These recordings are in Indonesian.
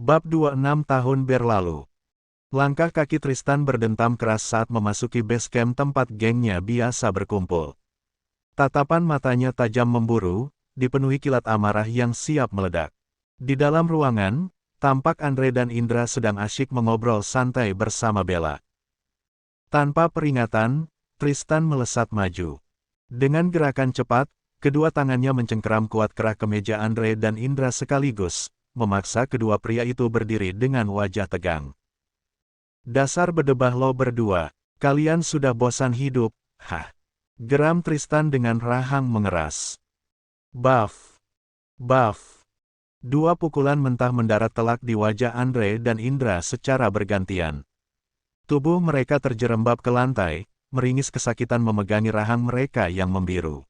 Bab 26 tahun berlalu. Langkah kaki Tristan berdentam keras saat memasuki base camp tempat gengnya biasa berkumpul. Tatapan matanya tajam memburu, dipenuhi kilat amarah yang siap meledak. Di dalam ruangan, tampak Andre dan Indra sedang asyik mengobrol santai bersama Bella. Tanpa peringatan, Tristan melesat maju. Dengan gerakan cepat, kedua tangannya mencengkeram kuat kerak kemeja Andre dan Indra sekaligus, memaksa kedua pria itu berdiri dengan wajah tegang. "Dasar bedebah lo berdua, kalian sudah bosan hidup, hah?" geram Tristan dengan rahang mengeras. Baf! Baf! Dua pukulan mentah mendarat telak di wajah Andre dan Indra secara bergantian. Tubuh mereka terjerembab ke lantai, meringis kesakitan memegangi rahang mereka yang membiru.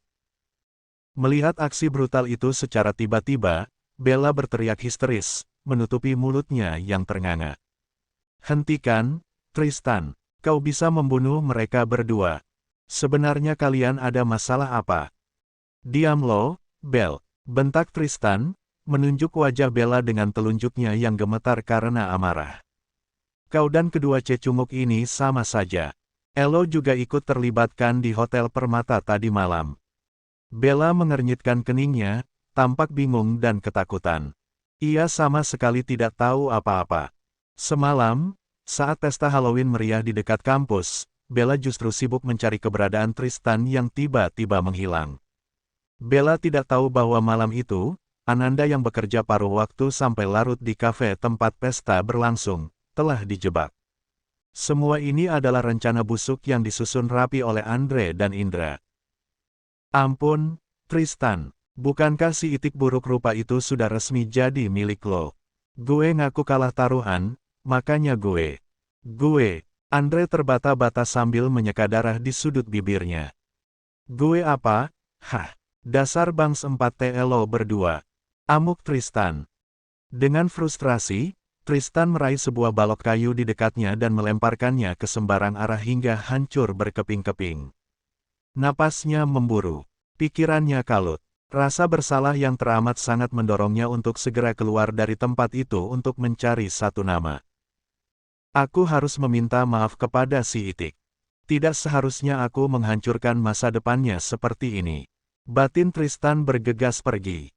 Melihat aksi brutal itu secara tiba-tiba, Bella berteriak histeris, menutupi mulutnya yang ternganga. "Hentikan, Tristan. Kau bisa membunuh mereka berdua. Sebenarnya kalian ada masalah apa?" "Diam lo, Bel," bentak Tristan, menunjuk wajah Bella dengan telunjuknya yang gemetar karena amarah. "Kau dan kedua cecunguk ini sama saja. Elo juga ikut terlibatkan di Hotel Permata tadi malam." Bella mengernyitkan keningnya, tampak bingung dan ketakutan. Ia sama sekali tidak tahu apa-apa. Semalam, saat pesta Halloween meriah di dekat kampus, Bella justru sibuk mencari keberadaan Tristan yang tiba-tiba menghilang. Bella tidak tahu bahwa malam itu, Ananda yang bekerja paruh waktu sampai larut di kafe tempat pesta berlangsung, telah dijebak. Semua ini adalah rencana busuk yang disusun rapi oleh Andre dan Indra. "Ampun, Tristan. Bukankah si itik buruk rupa itu sudah resmi jadi milik lo? Gue ngaku kalah taruhan, makanya gue. Andre terbata-bata sambil menyeka darah di sudut bibirnya. "Gue apa? Hah? Dasar bangs 4T lo berdua." Amuk Tristan. Dengan frustrasi, Tristan meraih sebuah balok kayu di dekatnya dan melemparkannya ke sembarang arah hingga hancur berkeping-keping. Napasnya memburu. Pikirannya kalut. Rasa bersalah yang teramat sangat mendorongnya untuk segera keluar dari tempat itu untuk mencari satu nama. "Aku harus meminta maaf kepada si itik. Tidak seharusnya aku menghancurkan masa depannya seperti ini." Batin Tristan bergegas pergi.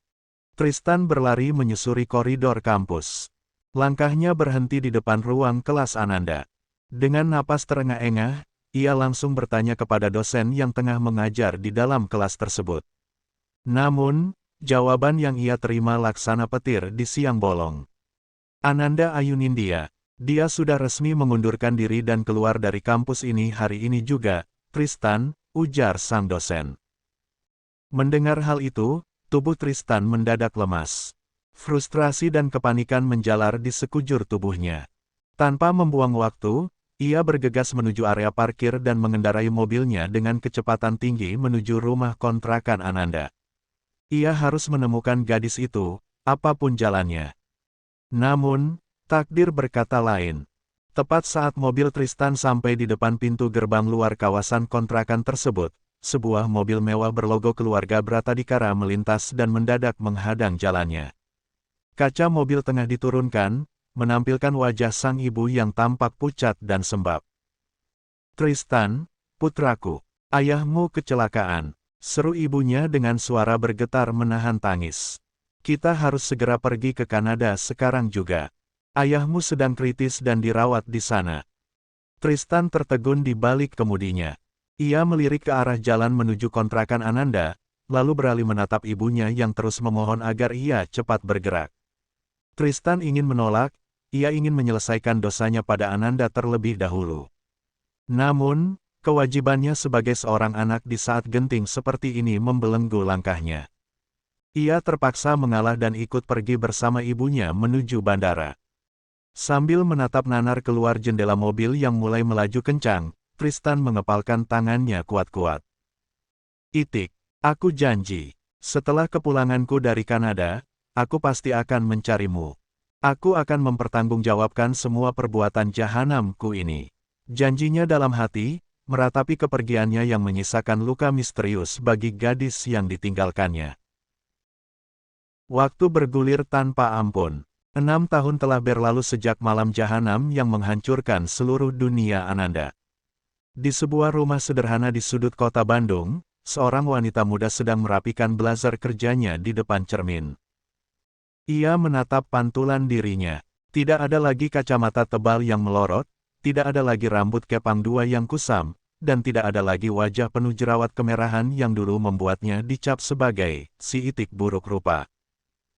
Tristan berlari menyusuri koridor kampus. Langkahnya berhenti di depan ruang kelas Ananda. Dengan napas terengah-engah, ia langsung bertanya kepada dosen yang tengah mengajar di dalam kelas tersebut. Namun, jawaban yang ia terima laksana petir di siang bolong. "Ananda Ayunindya, dia sudah resmi mengundurkan diri dan keluar dari kampus ini hari ini juga, Tristan," ujar sang dosen. Mendengar hal itu, tubuh Tristan mendadak lemas. Frustrasi dan kepanikan menjalar di sekujur tubuhnya. Tanpa membuang waktu, ia bergegas menuju area parkir dan mengendarai mobilnya dengan kecepatan tinggi menuju rumah kontrakan Ananda. Ia harus menemukan gadis itu, apapun jalannya. Namun, takdir berkata lain. Tepat saat mobil Tristan sampai di depan pintu gerbang luar kawasan kontrakan tersebut, sebuah mobil mewah berlogo keluarga Bratadikara melintas dan mendadak menghadang jalannya. Kaca mobil tengah diturunkan, menampilkan wajah sang ibu yang tampak pucat dan sembab. "Tristan, putraku, ayahmu kecelakaan," seru ibunya dengan suara bergetar menahan tangis. "Kita harus segera pergi ke Kanada sekarang juga. Ayahmu sedang kritis dan dirawat di sana." Tristan tertegun di balik kemudinya. Ia melirik ke arah jalan menuju kontrakan Ananda, lalu beralih menatap ibunya yang terus memohon agar ia cepat bergerak. Tristan ingin menolak, ia ingin menyelesaikan dosanya pada Ananda terlebih dahulu. Namun, kewajibannya sebagai seorang anak di saat genting seperti ini membelenggu langkahnya. Ia terpaksa mengalah dan ikut pergi bersama ibunya menuju bandara. Sambil menatap nanar keluar jendela mobil yang mulai melaju kencang, Tristan mengepalkan tangannya kuat-kuat. "Itik, aku janji, setelah kepulanganku dari Kanada, aku pasti akan mencarimu. Aku akan mempertanggungjawabkan semua perbuatan jahanamku ini." Janjinya dalam hati, meratapi kepergiannya yang menyisakan luka misterius bagi gadis yang ditinggalkannya. Waktu bergulir tanpa ampun. 6 tahun telah berlalu sejak malam jahanam yang menghancurkan seluruh dunia Ananda. Di sebuah rumah sederhana di sudut kota Bandung, seorang wanita muda sedang merapikan blazer kerjanya di depan cermin. Ia menatap pantulan dirinya. Tidak ada lagi kacamata tebal yang melorot, tidak ada lagi rambut kepang dua yang kusam, dan tidak ada lagi wajah penuh jerawat kemerahan yang dulu membuatnya dicap sebagai si itik buruk rupa.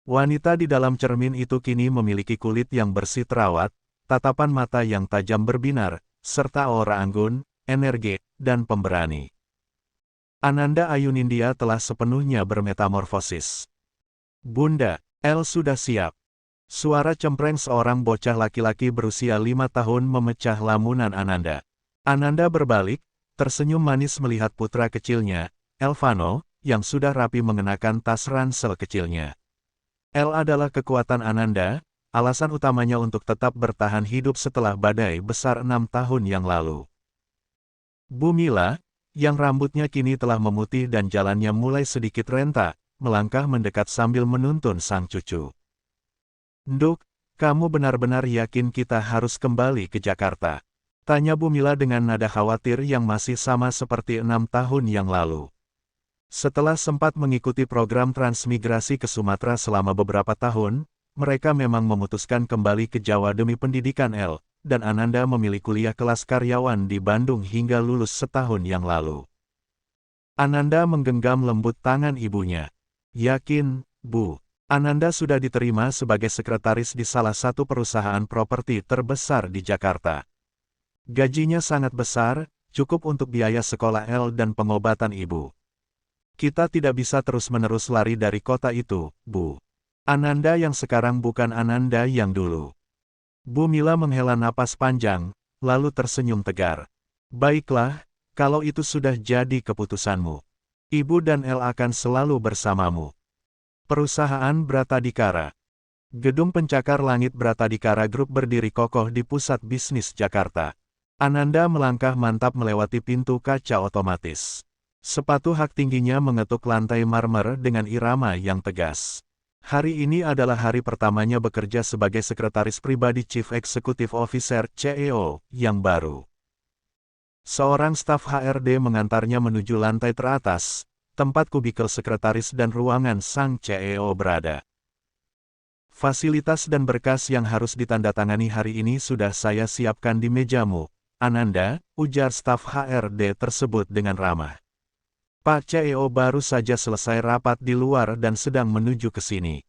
Wanita di dalam cermin itu kini memiliki kulit yang bersih terawat, tatapan mata yang tajam berbinar, serta aura anggun, energi, dan pemberani. Ananda Ayunindya telah sepenuhnya bermetamorfosis. Bunda, El sudah siap. Suara cempreng seorang bocah laki-laki berusia 5 tahun memecah lamunan Ananda. Ananda berbalik, tersenyum manis melihat putra kecilnya, Elvano, yang sudah rapi mengenakan tas ransel kecilnya. El adalah kekuatan Ananda, alasan utamanya untuk tetap bertahan hidup setelah badai besar 6 tahun yang lalu. Bu Mila, yang rambutnya kini telah memutih dan jalannya mulai sedikit rentak, melangkah mendekat sambil menuntun sang cucu. "Nduk, kamu benar-benar yakin kita harus kembali ke Jakarta?" tanya Bu Mila dengan nada khawatir yang masih sama seperti 6 tahun yang lalu. Setelah sempat mengikuti program transmigrasi ke Sumatera selama beberapa tahun, mereka memang memutuskan kembali ke Jawa demi pendidikan El, dan Ananda memilih kuliah kelas karyawan di Bandung hingga lulus setahun yang lalu. Ananda menggenggam lembut tangan ibunya. "Yakin, Bu. Ananda sudah diterima sebagai sekretaris di salah satu perusahaan properti terbesar di Jakarta. Gajinya sangat besar, cukup untuk biaya sekolah El dan pengobatan ibu. Kita tidak bisa terus-menerus lari dari kota itu, Bu. Ananda yang sekarang bukan Ananda yang dulu." Bu Mila menghela napas panjang, lalu tersenyum tegar. "Baiklah, kalau itu sudah jadi keputusanmu. Ibu dan El akan selalu bersamamu." Perusahaan Bratadikara. Gedung pencakar langit Bratadikara Group berdiri kokoh di pusat bisnis Jakarta. Ananda melangkah mantap melewati pintu kaca otomatis. Sepatu hak tingginya mengetuk lantai marmer dengan irama yang tegas. Hari ini adalah hari pertamanya bekerja sebagai sekretaris pribadi Chief Executive Officer CEO yang baru. Seorang staf HRD mengantarnya menuju lantai teratas, tempat kubikel sekretaris dan ruangan sang CEO berada. "Fasilitas dan berkas yang harus ditandatangani hari ini sudah saya siapkan di mejamu, Ananda," ujar staf HRD tersebut dengan ramah. "Pak CEO baru saja selesai rapat di luar dan sedang menuju ke sini.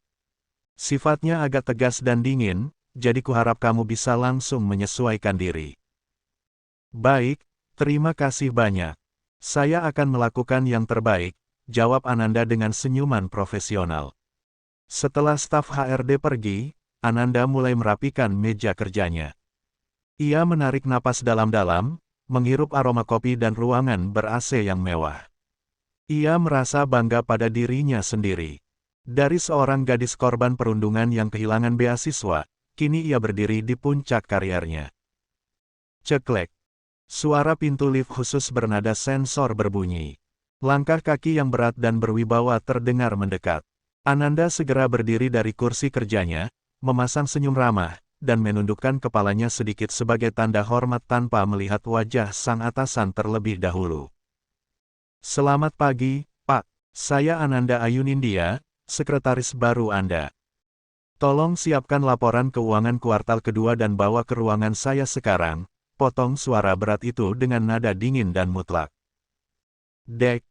Sifatnya agak tegas dan dingin, jadi kuharap kamu bisa langsung menyesuaikan diri." "Baik, terima kasih banyak. Saya akan melakukan yang terbaik," jawab Ananda dengan senyuman profesional. Setelah staf HRD pergi, Ananda mulai merapikan meja kerjanya. Ia menarik napas dalam-dalam, menghirup aroma kopi dan ruangan ber-AC yang mewah. Ia merasa bangga pada dirinya sendiri. Dari seorang gadis korban perundungan yang kehilangan beasiswa, kini ia berdiri di puncak karirnya. Ceklek. Suara pintu lift khusus bernada sensor berbunyi. Langkah kaki yang berat dan berwibawa terdengar mendekat. Ananda segera berdiri dari kursi kerjanya, memasang senyum ramah, dan menundukkan kepalanya sedikit sebagai tanda hormat tanpa melihat wajah sang atasan terlebih dahulu. "Selamat pagi, Pak. Saya Ananda Ayunindya, sekretaris baru Anda. Tolong siapkan laporan keuangan kuartal kedua dan bawa ke ruangan saya sekarang," potong suara berat itu dengan nada dingin dan mutlak. Dek.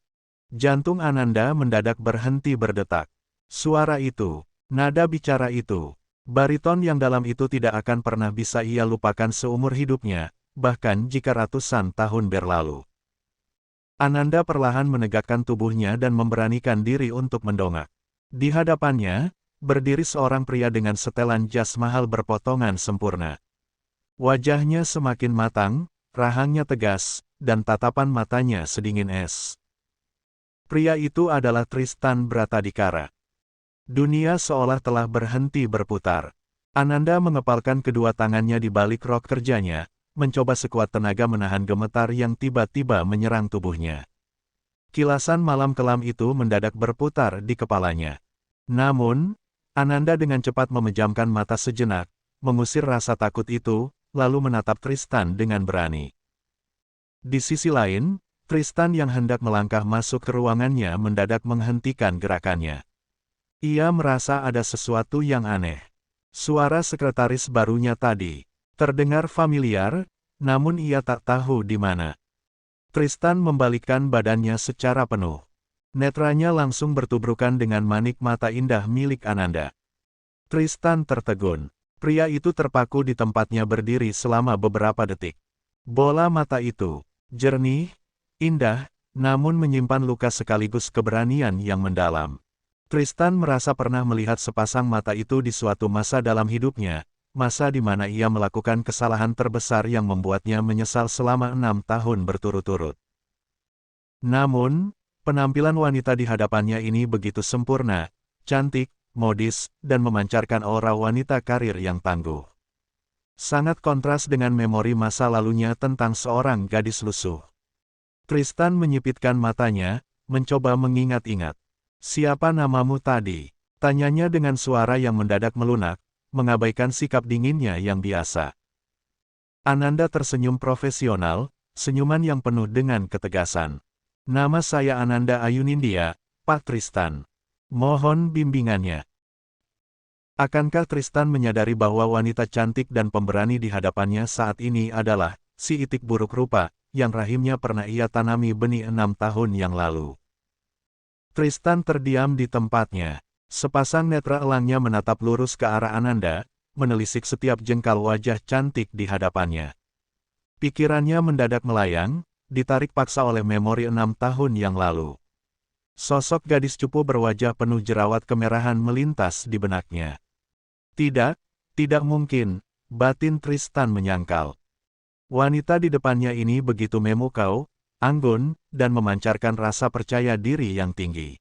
Jantung Ananda mendadak berhenti berdetak. Suara itu, nada bicara itu, bariton yang dalam itu tidak akan pernah bisa ia lupakan seumur hidupnya, bahkan jika ratusan tahun berlalu. Ananda perlahan menegakkan tubuhnya dan memberanikan diri untuk mendongak. Di hadapannya, berdiri seorang pria dengan setelan jas mahal berpotongan sempurna. Wajahnya semakin matang, rahangnya tegas, dan tatapan matanya sedingin es. Pria itu adalah Tristan Bratadikara. Dunia seolah telah berhenti berputar. Ananda mengepalkan kedua tangannya di balik rok kerjanya, mencoba sekuat tenaga menahan gemetar yang tiba-tiba menyerang tubuhnya. Kilasan malam kelam itu mendadak berputar di kepalanya. Namun, Ananda dengan cepat memejamkan mata sejenak, mengusir rasa takut itu, lalu menatap Tristan dengan berani. Di sisi lain, Tristan yang hendak melangkah masuk ke ruangannya mendadak menghentikan gerakannya. Ia merasa ada sesuatu yang aneh. Suara sekretaris barunya tadi terdengar familiar, namun ia tak tahu di mana. Tristan membalikkan badannya secara penuh. Netranya langsung bertubrukan dengan manik mata indah milik Ananda. Tristan tertegun. Pria itu terpaku di tempatnya berdiri selama beberapa detik. Bola mata itu jernih, indah, namun menyimpan luka sekaligus keberanian yang mendalam. Tristan merasa pernah melihat sepasang mata itu di suatu masa dalam hidupnya, masa di mana ia melakukan kesalahan terbesar yang membuatnya menyesal selama 6 tahun berturut-turut. Namun, penampilan wanita di hadapannya ini begitu sempurna, cantik, modis, dan memancarkan aura wanita karir yang tangguh. Sangat kontras dengan memori masa lalunya tentang seorang gadis lusuh. Tristan menyipitkan matanya, mencoba mengingat-ingat. "Siapa namamu tadi?" tanyanya dengan suara yang mendadak melunak, mengabaikan sikap dinginnya yang biasa. Ananda tersenyum profesional, senyuman yang penuh dengan ketegasan. "Nama saya Ananda Ayunindya, Pak Tristan. Mohon bimbingannya." Akankah Tristan menyadari bahwa wanita cantik dan pemberani di hadapannya saat ini adalah si itik buruk rupa, yang rahimnya pernah ia tanami benih 6 tahun yang lalu? Tristan terdiam di tempatnya. Sepasang netra elangnya menatap lurus ke arah Ananda, menelisik setiap jengkal wajah cantik di hadapannya. Pikirannya mendadak melayang, ditarik paksa oleh memori 6 tahun yang lalu. Sosok gadis cupu berwajah penuh jerawat kemerahan melintas di benaknya. Tidak mungkin, batin Tristan menyangkal. Wanita di depannya ini begitu memukau, anggun, dan memancarkan rasa percaya diri yang tinggi.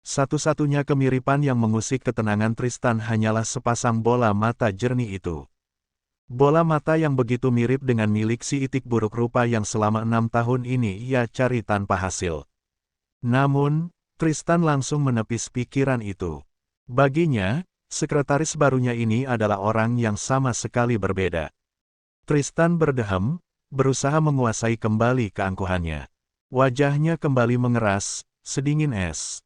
Satu-satunya kemiripan yang mengusik ketenangan Tristan hanyalah sepasang bola mata jernih itu. Bola mata yang begitu mirip dengan milik si itik buruk rupa yang selama 6 tahun ini ia cari tanpa hasil. Namun, Tristan langsung menepis pikiran itu. Baginya, sekretaris barunya ini adalah orang yang sama sekali berbeda. Tristan berdeham, berusaha menguasai kembali keangkuhannya. Wajahnya kembali mengeras, sedingin es.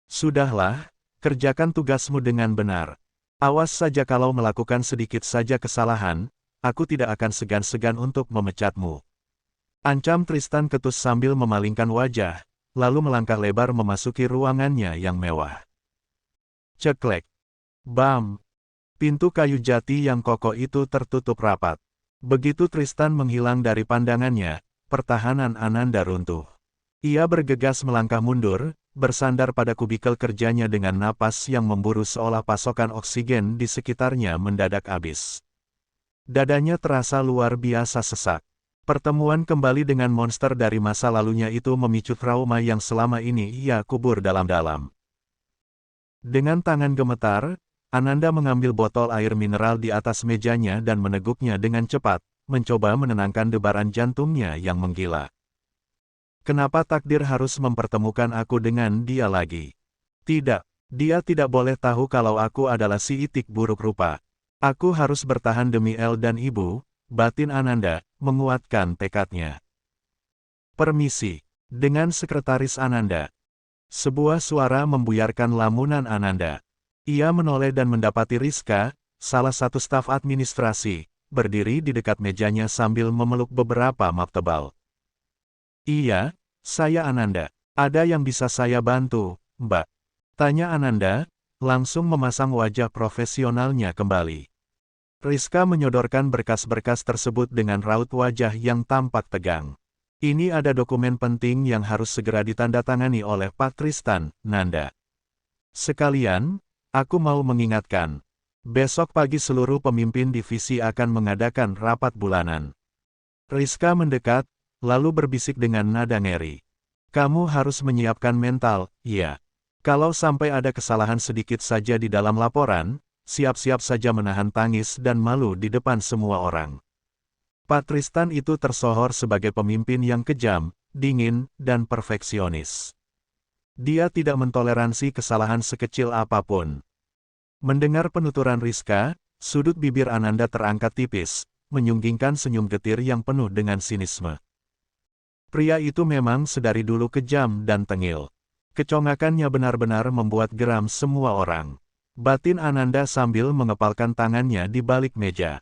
"Sudahlah, kerjakan tugasmu dengan benar. Awas saja kalau melakukan sedikit saja kesalahan, aku tidak akan segan-segan untuk memecatmu." Ancam Tristan ketus sambil memalingkan wajah, lalu melangkah lebar memasuki ruangannya yang mewah. Ceklek. Bam! Pintu kayu jati yang kokoh itu tertutup rapat. Begitu Tristan menghilang dari pandangannya, pertahanan Ananda runtuh. Ia bergegas melangkah mundur, bersandar pada kubikel kerjanya dengan napas yang memburu seolah pasokan oksigen di sekitarnya mendadak habis. Dadanya terasa luar biasa sesak. Pertemuan kembali dengan monster dari masa lalunya itu memicu trauma yang selama ini ia kubur dalam-dalam. Dengan tangan gemetar, Ananda mengambil botol air mineral di atas mejanya dan meneguknya dengan cepat, mencoba menenangkan debaran jantungnya yang menggila. Kenapa takdir harus mempertemukan aku dengan dia lagi? Tidak, dia tidak boleh tahu kalau aku adalah si itik buruk rupa. Aku harus bertahan demi El dan Ibu, batin Ananda, menguatkan tekadnya. Permisi, dengan sekretaris Ananda. Sebuah suara membuyarkan lamunan Ananda. Ia menoleh dan mendapati Rizka, salah satu staf administrasi, berdiri di dekat mejanya sambil memeluk beberapa map tebal. "Iya, saya Ananda. Ada yang bisa saya bantu, Mbak?" tanya Ananda, langsung memasang wajah profesionalnya kembali. Rizka menyodorkan berkas-berkas tersebut dengan raut wajah yang tampak tegang. "Ini ada dokumen penting yang harus segera ditandatangani oleh Pak Tristan, Nanda. Sekalian, aku mau mengingatkan. Besok pagi seluruh pemimpin divisi akan mengadakan rapat bulanan." Rizka mendekat, lalu berbisik dengan nada ngeri. "Kamu harus menyiapkan mental, ya. Kalau sampai ada kesalahan sedikit saja di dalam laporan, siap-siap saja menahan tangis dan malu di depan semua orang." Pak Tristan itu tersohor sebagai pemimpin yang kejam, dingin, dan perfeksionis. Dia tidak mentoleransi kesalahan sekecil apapun. Mendengar penuturan Rizka, sudut bibir Ananda terangkat tipis, menyunggingkan senyum getir yang penuh dengan sinisme. Pria itu memang sedari dulu kejam dan tengil. Kecongakannya benar-benar membuat geram semua orang. Batin Ananda sambil mengepalkan tangannya di balik meja.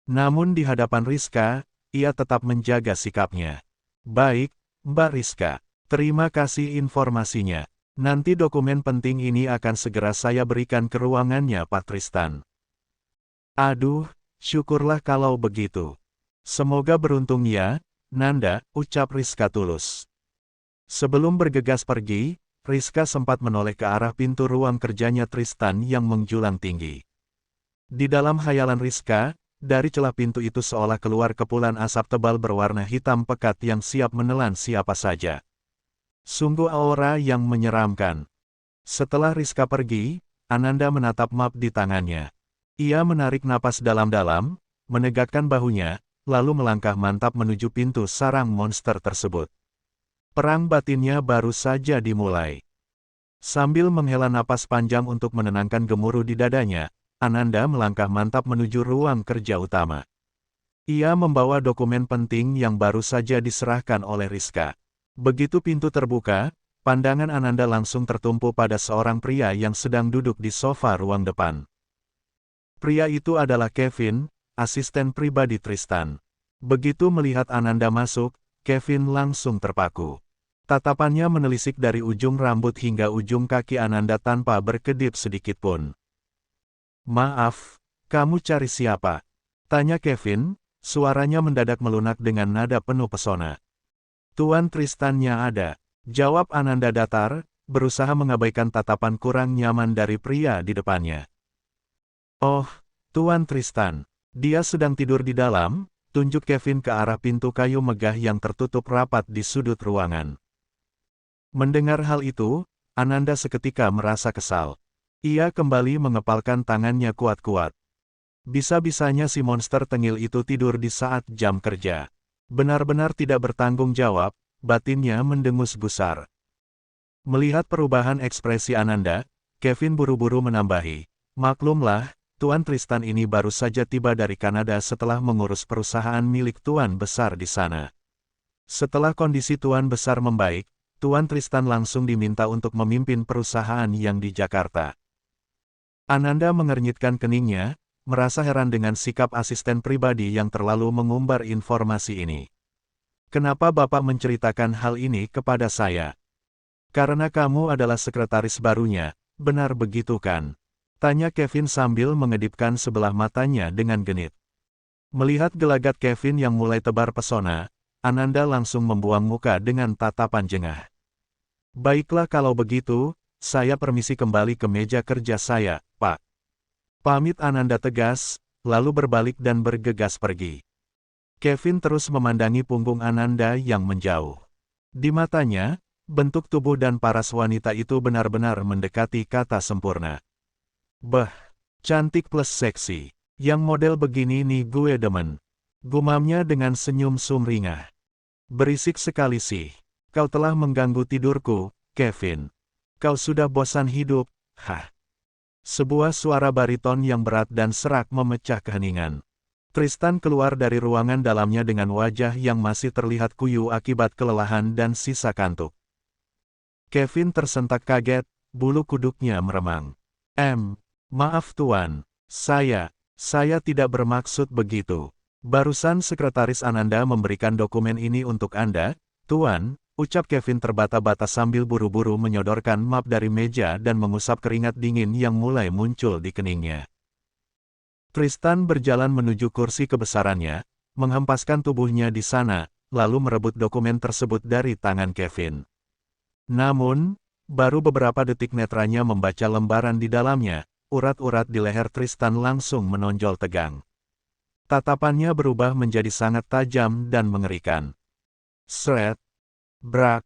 Namun di hadapan Rizka, ia tetap menjaga sikapnya. Baik, Mbak Rizka. Terima kasih informasinya. Nanti dokumen penting ini akan segera saya berikan ke ruangannya Pak Tristan. Aduh, syukurlah kalau begitu. Semoga beruntung ya, Nanda, ucap Rizka tulus. Sebelum bergegas pergi, Rizka sempat menoleh ke arah pintu ruang kerjanya Tristan yang menjulang tinggi. Di dalam hayalan Rizka, dari celah pintu itu seolah keluar kepulan asap tebal berwarna hitam pekat yang siap menelan siapa saja. Sungguh aura yang menyeramkan. Setelah Rizka pergi, Ananda menatap map di tangannya. Ia menarik napas dalam-dalam, menegakkan bahunya, lalu melangkah mantap menuju pintu sarang monster tersebut. Perang batinnya baru saja dimulai. Sambil menghela napas panjang untuk menenangkan gemuruh di dadanya, Ananda melangkah mantap menuju ruang kerja utama. Ia membawa dokumen penting yang baru saja diserahkan oleh Rizka. Begitu pintu terbuka, pandangan Ananda langsung tertumpu pada seorang pria yang sedang duduk di sofa ruang depan. Pria itu adalah Kevin, asisten pribadi Tristan. Begitu melihat Ananda masuk, Kevin langsung terpaku. Tatapannya menelisik dari ujung rambut hingga ujung kaki Ananda tanpa berkedip sedikitpun. "Maaf, kamu cari siapa?" tanya Kevin, suaranya mendadak melunak dengan nada penuh pesona. "Tuan Tristannya ada," jawab Ananda datar, berusaha mengabaikan tatapan kurang nyaman dari pria di depannya. "Oh, Tuan Tristan. Dia sedang tidur di dalam," tunjuk Kevin ke arah pintu kayu megah yang tertutup rapat di sudut ruangan. Mendengar hal itu, Ananda seketika merasa kesal. Ia kembali mengepalkan tangannya kuat-kuat. Bisa-bisanya si monster tengil itu tidur di saat jam kerja. Benar-benar tidak bertanggung jawab, batinnya mendengus gusar. Melihat perubahan ekspresi Ananda, Kevin buru-buru menambahi, "Maklumlah, Tuan Tristan ini baru saja tiba dari Kanada setelah mengurus perusahaan milik Tuan Besar di sana. Setelah kondisi Tuan Besar membaik, Tuan Tristan langsung diminta untuk memimpin perusahaan yang di Jakarta." Ananda mengernyitkan keningnya, merasa heran dengan sikap asisten pribadi yang terlalu mengumbar informasi ini. "Kenapa Bapak menceritakan hal ini kepada saya?" "Karena kamu adalah sekretaris barunya, benar begitu kan?" tanya Kevin sambil mengedipkan sebelah matanya dengan genit. Melihat gelagat Kevin yang mulai tebar pesona, Ananda langsung membuang muka dengan tatapan jengah. "Baiklah kalau begitu, saya permisi kembali ke meja kerja saya, Pak." Pamit Ananda tegas, lalu berbalik dan bergegas pergi. Kevin terus memandangi punggung Ananda yang menjauh. Di matanya, bentuk tubuh dan paras wanita itu benar-benar mendekati kata sempurna. "Beh, cantik plus seksi. Yang model begini nih gue demen," gumamnya dengan senyum sumringah. "Berisik sekali sih. Kau telah mengganggu tidurku, Kevin. Kau sudah bosan hidup, hah?" Sebuah suara bariton yang berat dan serak memecah keheningan. Tristan keluar dari ruangan dalamnya dengan wajah yang masih terlihat kuyu akibat kelelahan dan sisa kantuk. Kevin tersentak kaget, bulu kuduknya meremang. Maaf Tuan, saya tidak bermaksud begitu. Barusan Sekretaris Ananda memberikan dokumen ini untuk Anda, Tuan," ucap Kevin terbata-bata sambil buru-buru menyodorkan map dari meja dan mengusap keringat dingin yang mulai muncul di keningnya. Tristan berjalan menuju kursi kebesarannya, menghempaskan tubuhnya di sana, lalu merebut dokumen tersebut dari tangan Kevin. Namun, baru beberapa detik netranya membaca lembaran di dalamnya, urat-urat di leher Tristan langsung menonjol tegang. Tatapannya berubah menjadi sangat tajam dan mengerikan. Sret! Brak!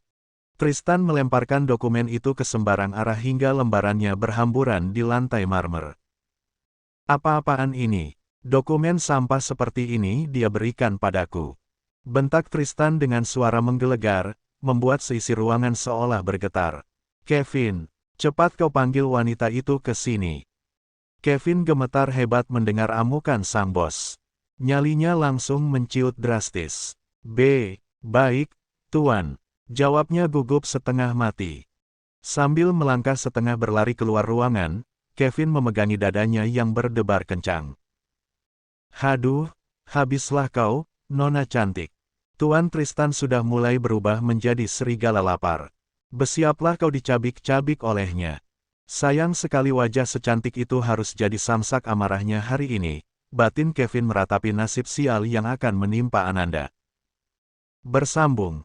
Tristan melemparkan dokumen itu ke sembarang arah hingga lembarannya berhamburan di lantai marmer. "Apa-apaan ini? Dokumen sampah seperti ini dia berikan padaku," bentak Tristan dengan suara menggelegar, membuat seisi ruangan seolah bergetar. "Kevin, cepat kau panggil wanita itu ke sini." Kevin gemetar hebat mendengar amukan sang bos. Nyalinya langsung menciut drastis. Baik, Tuan. Jawabnya gugup setengah mati. Sambil melangkah setengah berlari keluar ruangan, Kevin memegangi dadanya yang berdebar kencang. Haduh, habislah kau, Nona cantik. Tuan Tristan sudah mulai berubah menjadi serigala lapar. Bersiaplah kau dicabik-cabik olehnya. Sayang sekali wajah secantik itu harus jadi samsak amarahnya hari ini. Batin Kevin meratapi nasib sial yang akan menimpa Ananda. Bersambung.